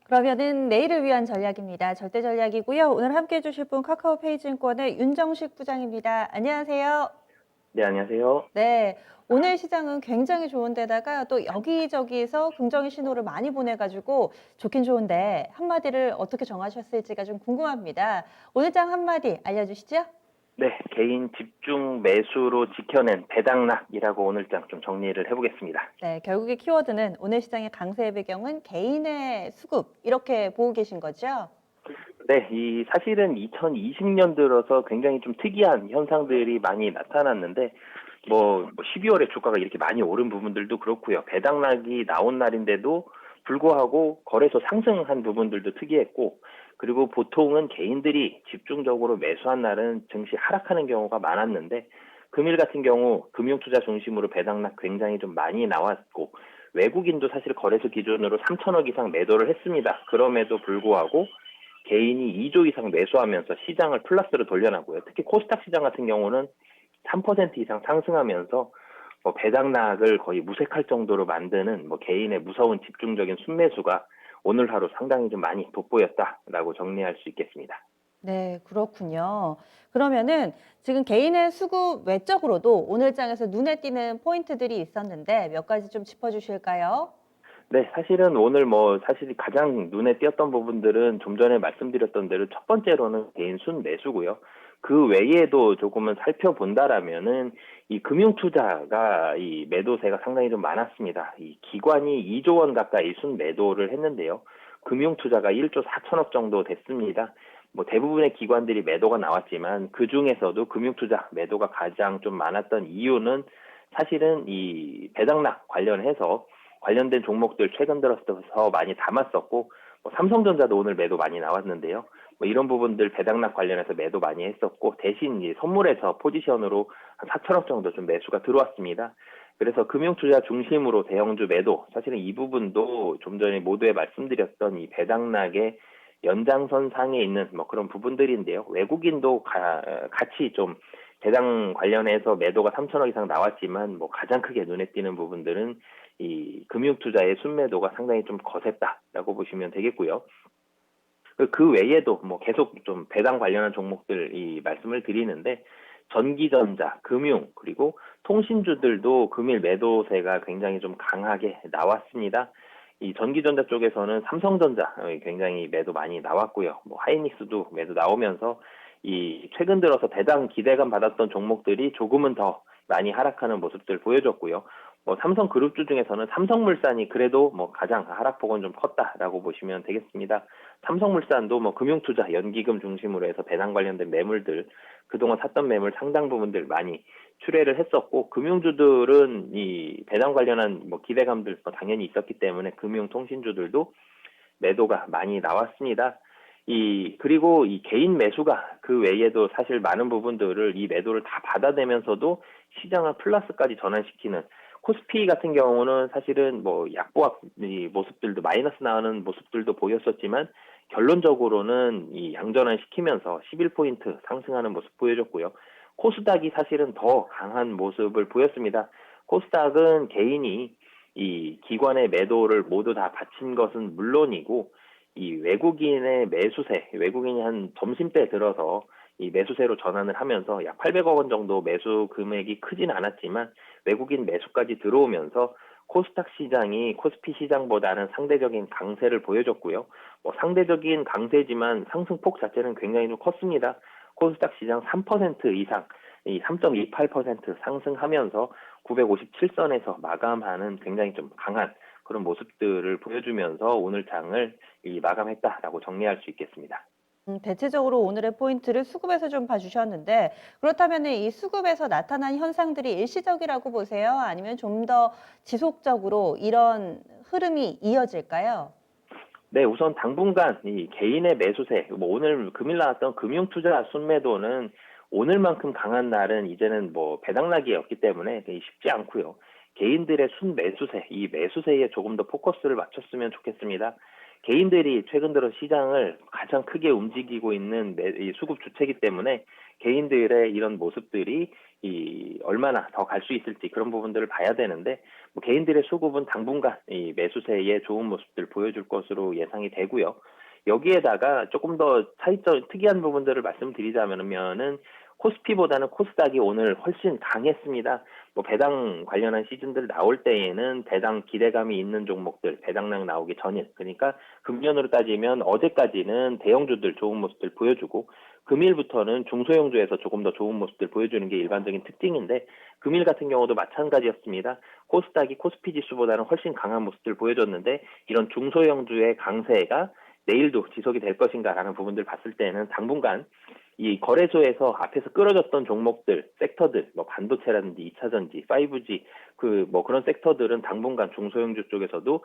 그러면은 내일을 위한 전략입니다. 절대 전략이고요. 오늘 함께 해주실 분 카카오페이증권의 윤정식 부장입니다. 안녕하세요. 네, 안녕하세요. 네, 오늘 시장은 굉장히 좋은데다가 또 여기저기에서 긍정의 신호를 많이 보내가지고 좋긴 좋은데 한마디를 어떻게 정하셨을지가 좀 궁금합니다. 오늘 장 한마디 알려주시죠. 네, 개인 집중 매수로 지켜낸 배당락이라고 오늘장 좀 정리를 해보겠습니다. 네, 결국에 키워드는 오늘 시장의 강세의 배경은 개인의 수급 이렇게 보고 계신 거죠? 네, 이 사실은 2020년 들어서 굉장히 좀 특이한 현상들이 많이 나타났는데, 12월에 주가가 이렇게 많이 오른 부분들도 그렇고요. 배당락이 나온 날인데도 불구하고 거래소 상승한 부분들도 특이했고, 그리고 보통은 개인들이 집중적으로 매수한 날은 증시 하락하는 경우가 많았는데, 금일 같은 경우 금융투자 중심으로 배당락 굉장히 좀 많이 나왔고, 외국인도 사실 거래소 기준으로 3천억 이상 매도를 했습니다. 그럼에도 불구하고 개인이 2조 이상 매수하면서 시장을 플러스로 돌려나고요. 특히 코스닥 시장 같은 경우는 3% 이상 상승하면서 배당락을 거의 무색할 정도로 만드는 개인의 무서운 집중적인 순매수가 오늘 하루 상당히 좀 많이 돋보였다라고 정리할 수 있겠습니다. 네, 그렇군요. 그러면은 지금 개인의 수급 외적으로도 오늘 장에서 눈에 띄는 포인트들이 있었는데 몇 가지 좀 짚어주실까요? 네, 사실은 오늘 사실 가장 눈에 띄었던 부분들은 좀 전에 말씀드렸던 대로 첫 번째로는 개인 순매수고요. 그 외에도 조금은 살펴본다라면은 이 금융투자가 이 매도세가 상당히 좀 많았습니다. 이 기관이 2조 원 가까이 순매도를 했는데요. 금융투자가 1조 4천억 정도 됐습니다. 대부분의 기관들이 매도가 나왔지만 그 중에서도 금융투자 매도가 가장 좀 많았던 이유는 사실은 이 배당락 관련해서 관련된 종목들 최근 들어서 많이 담았었고, 삼성전자도 오늘 매도 많이 나왔는데요. 이런 부분들 배당락 관련해서 매도 많이 했었고, 대신 이제 선물에서 포지션으로 한 4천억 정도 좀 매수가 들어왔습니다. 그래서 금융투자 중심으로 대형주 매도, 사실은 이 부분도 좀 전에 모두에 말씀드렸던 이 배당락의 연장선 상에 있는 그런 부분들인데요. 외국인도 같이 좀 배당 관련해서 매도가 3천억 이상 나왔지만 가장 크게 눈에 띄는 부분들은 이 금융투자의 순매도가 상당히 좀 거셌다라고 보시면 되겠고요. 그 외에도 계속 좀 배당 관련한 종목들 이 말씀을 드리는데 전기전자, 금융 그리고 통신주들도 금일 매도세가 굉장히 좀 강하게 나왔습니다. 이 전기전자 쪽에서는 삼성전자 굉장히 매도 많이 나왔고요. 하이닉스도 매도 나오면서 이 최근 들어서 배당 기대감 받았던 종목들이 조금은 더 많이 하락하는 모습들 보여줬고요. 삼성그룹주 중에서는 삼성물산이 그래도 가장 하락폭은 좀 컸다라고 보시면 되겠습니다. 삼성물산도 금융투자, 연기금 중심으로 해서 배당 관련된 매물들, 그동안 샀던 매물 상당 부분들 많이 출회를 했었고, 금융주들은 이 배당 관련한 기대감들 당연히 있었기 때문에 금융통신주들도 매도가 많이 나왔습니다. 그리고 이 개인 매수가 그 외에도 사실 많은 부분들을 이 매도를 다 받아내면서도 시장을 플러스까지 전환시키는 코스피 같은 경우는 사실은 약보합 이 모습들도 마이너스 나오는 모습들도 보였었지만 결론적으로는 이 양전환 시키면서 11포인트 상승하는 모습 보여줬고요. 코스닥이 사실은 더 강한 모습을 보였습니다. 코스닥은 개인이 이 기관의 매도를 모두 다 바친 것은 물론이고 이 외국인의 매수세, 외국인이 한 점심때 들어서 이 매수세로 전환을 하면서 약 800억 원 정도 매수 금액이 크진 않았지만 외국인 매수까지 들어오면서 코스닥 시장이 코스피 시장보다는 상대적인 강세를 보여줬고요. 상대적인 강세지만 상승폭 자체는 굉장히 좀 컸습니다. 코스닥 시장 3% 이상, 이 3.28% 상승하면서 957선에서 마감하는 굉장히 좀 강한 그런 모습들을 보여주면서 오늘 장을 마감했다라고 정리할 수 있겠습니다. 대체적으로 오늘의 포인트를 수급에서 좀 봐주셨는데 그렇다면 이 수급에서 나타난 현상들이 일시적이라고 보세요? 아니면 좀 더 지속적으로 이런 흐름이 이어질까요? 네, 우선 당분간 이 개인의 매수세, 오늘 금일 나왔던 금융투자 순매도는 오늘만큼 강한 날은 이제는 배당락이 없기 때문에 쉽지 않고요. 개인들의 순매수세, 이 매수세에 조금 더 포커스를 맞췄으면 좋겠습니다. 개인들이 최근 들어 시장을 가장 크게 움직이고 있는 이 수급 주체이기 때문에 개인들의 이런 모습들이 얼마나 더 갈 수 있을지 그런 부분들을 봐야 되는데 뭐 개인들의 수급은 당분간 이 매수세의 좋은 모습들 보여줄 것으로 예상이 되고요. 여기에다가 조금 더 차이점 특이한 부분들을 말씀드리자면은 코스피보다는 코스닥이 오늘 훨씬 강했습니다. 뭐 배당 관련한 시즌들 나올 때에는 배당 기대감이 있는 종목들 배당량 나오기 전일 그러니까 금년으로 따지면 어제까지는 대형주들 좋은 모습들 보여주고 금일부터는 중소형주에서 조금 더 좋은 모습들 보여주는 게 일반적인 특징인데 금일 같은 경우도 마찬가지였습니다. 코스닥이 코스피 지수보다는 훨씬 강한 모습들 보여줬는데 이런 중소형주의 강세가 내일도 지속이 될 것인가라는 부분들 봤을 때는 당분간 이 거래소에서 앞에서 끌어졌던 종목들, 섹터들, 뭐 반도체라든지 2차전지, 5G 그 뭐 그런 섹터들은 당분간 중소형주 쪽에서도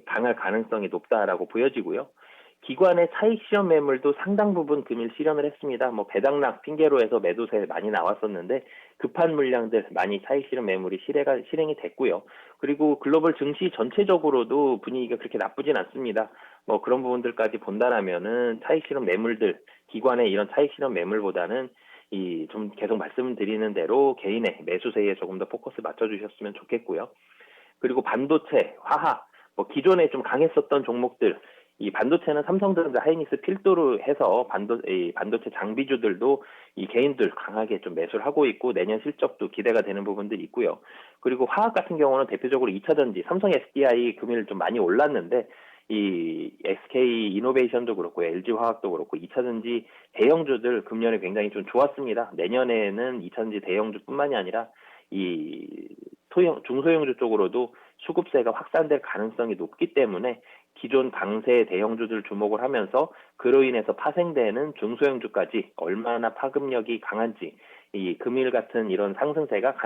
강할 가능성이 높다라고 보여지고요. 기관의 차익 실현 매물도 상당 부분 금일 실현을 했습니다. 뭐 배당락 핑계로 해서 매도세 많이 나왔었는데 급한 물량들 많이 차익 실현 매물이 실행이 됐고요. 그리고 글로벌 증시 전체적으로도 분위기가 그렇게 나쁘진 않습니다. 뭐 그런 부분들까지 본다라면은 차익 실현 매물들 기관의 이런 차익 실현 매물보다는 좀 계속 말씀드리는 대로 개인의 매수세에 조금 더 포커스 맞춰주셨으면 좋겠고요. 그리고 반도체, 화학, 뭐 기존에 좀 강했었던 종목들, 이 반도체는 삼성전자, 하이닉스 필두로 해서 반도체 장비주들도 이 개인들 강하게 좀 매수를 하고 있고 내년 실적도 기대가 되는 부분들이 있고요. 그리고 화학 같은 경우는 대표적으로 2차전지, 삼성 SDI 금일 좀 많이 올랐는데 이 SK 이노베이션도 그렇고 LG 화학도 그렇고 2차전지 대형주들 금년에 굉장히 좀 좋았습니다. 내년에는 2차전지 대형주뿐만이 아니라 이 중소형주 쪽으로도 수급세가 확산될 가능성이 높기 때문에 기존 강세 대형주들 주목을 하면서 그로 인해서 파생되는 중소형주까지 얼마나 파급력이 강한지 이 금일 같은 이런 상승세가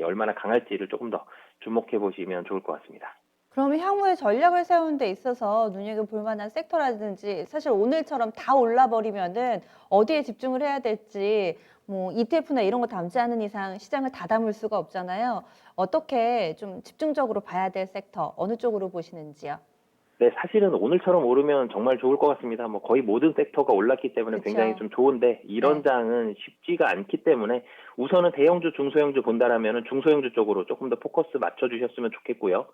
얼마나 강할지를 조금 더 주목해 보시면 좋을 것 같습니다. 그러면 향후에 전략을 세우는 데 있어서 눈여겨볼 만한 섹터라든지 사실 오늘처럼 다 올라버리면은 어디에 집중을 해야 될지 뭐 ETF나 이런 거 담지 않은 이상 시장을 다 담을 수가 없잖아요. 어떻게 좀 집중적으로 봐야 될 섹터 어느 쪽으로 보시는지요? 네, 사실은 오늘처럼 오르면 정말 좋을 것 같습니다. 뭐 거의 모든 섹터가 올랐기 때문에 굉장히 그쵸? 좀 좋은데 이런 네. 장은 쉽지가 않기 때문에 우선은 대형주, 중소형주 본다라면은 중소형주 쪽으로 조금 더 포커스 맞춰주셨으면 좋겠고요.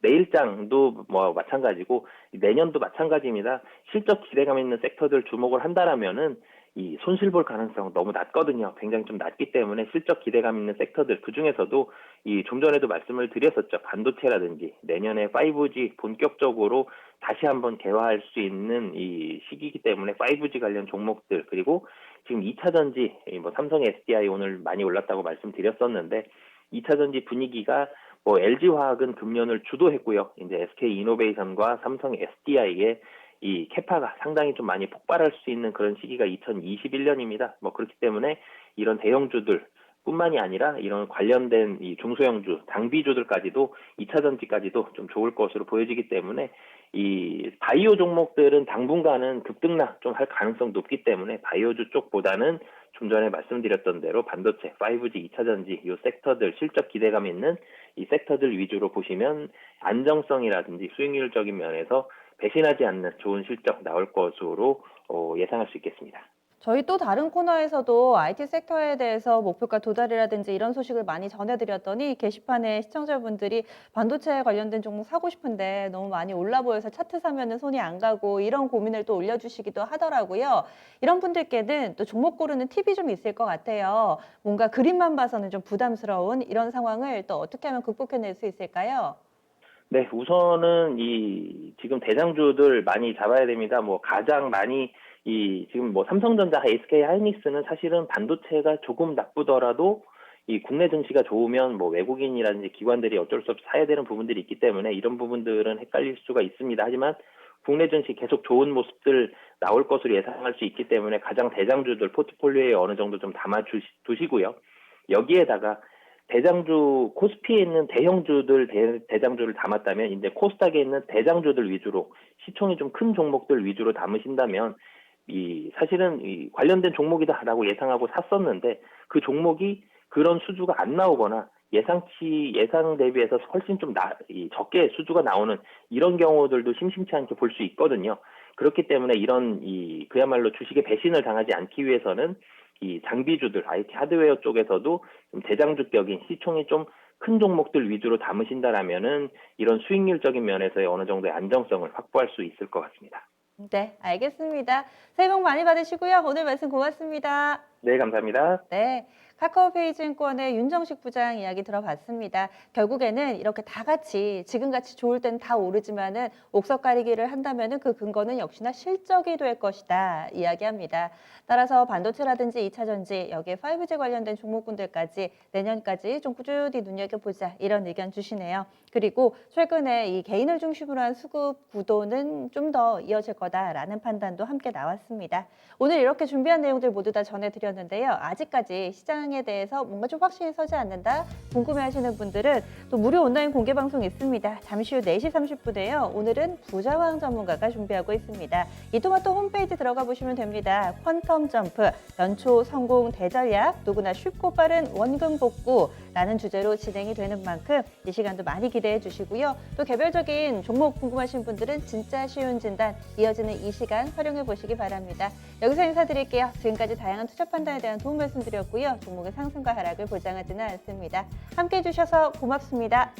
내일장도 뭐 마찬가지고 내년도 마찬가지입니다. 실적 기대감 있는 섹터들 주목을 한다라면은 이 손실 볼 가능성은 너무 낮거든요. 굉장히 좀 낮기 때문에 실적 기대감 있는 섹터들 그 중에서도 이 좀 전에도 말씀을 드렸었죠. 반도체라든지 내년에 5G 본격적으로 다시 한번 개화할 수 있는 이 시기이기 때문에 5G 관련 종목들 그리고 지금 2차전지 뭐 삼성 SDI 오늘 많이 올랐다고 말씀드렸었는데 2차전지 분위기가 뭐 LG화학은 금년을 주도했고요. 이제 SK이노베이션과 삼성 SDI의 이 캐파가 상당히 좀 많이 폭발할 수 있는 그런 시기가 2021년입니다. 뭐 그렇기 때문에 이런 대형주들 뿐만이 아니라 이런 관련된 이 중소형주, 장비주들까지도 2차전지까지도 좀 좋을 것으로 보여지기 때문에 이 바이오 종목들은 당분간은 급등락 좀 할 가능성 높기 때문에 바이오주 쪽보다는 좀 전에 말씀드렸던 대로 반도체, 5G, 2차전지 이 섹터들 실적 기대감 있는 이 섹터들 위주로 보시면 안정성이라든지 수익률적인 면에서 배신하지 않는 좋은 실적 나올 것으로 예상할 수 있겠습니다. 저희 또 다른 코너에서도 IT 섹터에 대해서 목표가 도달이라든지 이런 소식을 많이 전해드렸더니 게시판에 시청자분들이 반도체 관련된 종목 사고 싶은데 너무 많이 올라 보여서 차트 사면은 손이 안 가고 이런 고민을 또 올려주시기도 하더라고요. 이런 분들께는 또 종목 고르는 팁이 좀 있을 것 같아요. 뭔가 그림만 봐서는 좀 부담스러운 이런 상황을 또 어떻게 하면 극복해낼 수 있을까요? 네, 우선은 지금 대장주들 많이 잡아야 됩니다. 뭐 가장 많이 지금 뭐 삼성전자, SK 하이닉스는 사실은 반도체가 조금 나쁘더라도 이 국내 증시가 좋으면 뭐 외국인이라든지 기관들이 어쩔 수 없이 사야 되는 부분들이 있기 때문에 이런 부분들은 헷갈릴 수가 있습니다. 하지만 국내 증시 계속 좋은 모습들 나올 것으로 예상할 수 있기 때문에 가장 대장주들 포트폴리오에 어느 정도 좀 두시고요. 여기에다가 대장주 코스피에 있는 대형주들 대장주를 담았다면 이제 코스닥에 있는 대장주들 위주로 시총이 좀 큰 종목들 위주로 담으신다면 사실은 관련된 종목이다라고 예상하고 샀었는데 그 종목이 그런 수주가 안 나오거나 예상 대비해서 훨씬 좀 적게 수주가 나오는 이런 경우들도 심심치 않게 볼 수 있거든요. 그렇기 때문에 그야말로 주식의 배신을 당하지 않기 위해서는 이 장비주들, IT 하드웨어 쪽에서도 좀 대장주격인 시총이 좀 큰 종목들 위주로 담으신다라면은 이런 수익률적인 면에서의 어느 정도의 안정성을 확보할 수 있을 것 같습니다. 네, 알겠습니다. 새해 복 많이 받으시고요. 오늘 말씀 고맙습니다. 네, 감사합니다. 네, 카카오페이 증권의 윤정식 부장 이야기 들어봤습니다. 결국에는 이렇게 다 같이 지금같이 좋을 땐 다 오르지만은 옥석 가리기를 한다면은 그 근거는 역시나 실적이 될 것이다 이야기합니다. 따라서 반도체라든지 2차 전지 여기에 5G 관련된 종목군들까지 내년까지 좀 꾸준히 눈여겨보자 이런 의견 주시네요. 그리고 최근에 이 개인을 중심으로 한 수급 구도는 좀 더 이어질 거다라는 판단도 함께 나왔습니다. 오늘 이렇게 준비한 내용들 모두 다 전해드렸는데요. 아직까지 시장에 대해서 뭔가 좀 확신이 서지 않는다 궁금해하시는 분들은 또 무료 온라인 공개 방송 있습니다. 잠시 후 4시 30분에요. 오늘은 부자왕 전문가가 준비하고 있습니다. 이토마토 홈페이지 들어가 보시면 됩니다. 퀀텀 점프, 연초 성공 대전략, 누구나 쉽고 빠른 원금 복구라는 주제로 진행이 되는 만큼 이 시간도 많이 기대해 주시고요. 또 개별적인 종목 궁금하신 분들은 진짜 쉬운 진단 이어지는 이 시간 활용해 보시기 바랍니다. 여기서 인사드릴게요. 지금까지 다양한 투자 판단에 대한 도움 말씀드렸고요. 종목의 상승과 하락을 보장하지는 않습니다. 함께해 주셔서 고맙습니다.